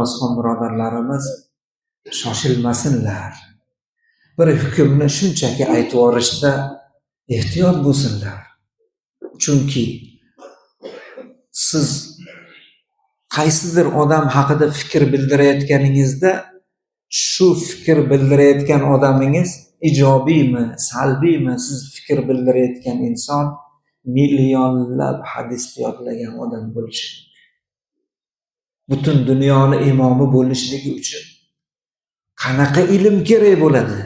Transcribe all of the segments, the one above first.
namozxon birodarlarimiz shoshilmasinlar. Bir hukmni shunchaki aytib yuborishda ehtiyot bo'lsinlar. Chunki siz qaysidir odam haqida fikr bildirayotganingizda shu fikr bildirayotgan odamingiz ijobiymi, salbiymi, siz fikr bildirayotgan inson millionlab hadisni yodlagan odam bo'lishi mumkin. Butun dunyoni imomi bo'lishligi uchun qanaqa ilm kerak bo'ladi?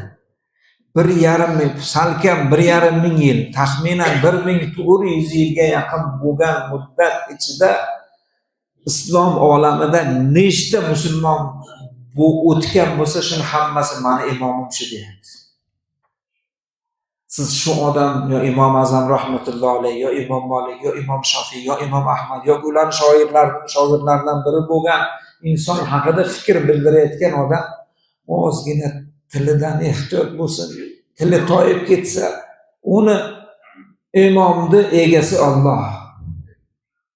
1,5 ming yil, taxminan 1400 yilga yaqin bo'lgan muddat ichida islom olamida nechta musulmon bu o'tgan bo'lsa, shuni hammasi mani imomim shu deyapti. Siz shu odam yo Imom Azam rahmatullohi alayhi, yo Imom Malik, yo Imom Shofiy, yo Imom Ahmad, yo ular shogirdlaridan biri bo'lgan inson haqida fikr bildirayotgan odam ozgina tilidan ehtiyot bo'lsin. Tili toyib ketsa, uni imomni egasi Alloh.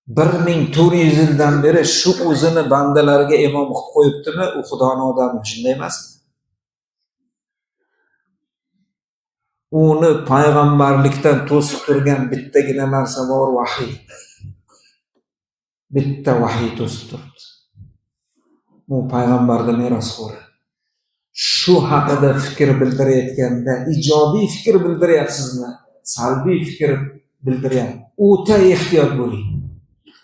1400 yildan beri shu o'zini bandalariga imom qilib qo'yibdimi? U Xudoning odami, shunday emasmi? Uni payg'ambarlikdan to'sib turgan bittagina narsa bor, vahiy. Bitta vahiy to'sib turibdi. Bu payg'ambarning merosxo'ri. Shu haqida fikr bildirayotganda ijobiy fikr bildiryapsizmi, salbiy fikr bildiryapsiz? O'ta ehtiyot bo'ling.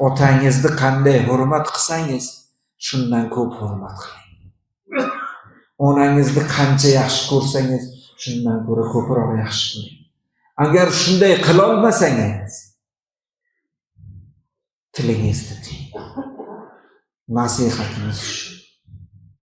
Otangizni qanday hurmat qilsangiz, shundan ko'p hurmat qiling. Onangizni qancha yaxshi ko'rsangiz, shundan ko'ra ko'proq yaxshi ko'ring. Agar shunday qila olmasangiz, tilingizni tiying. Nasihatimiz shu.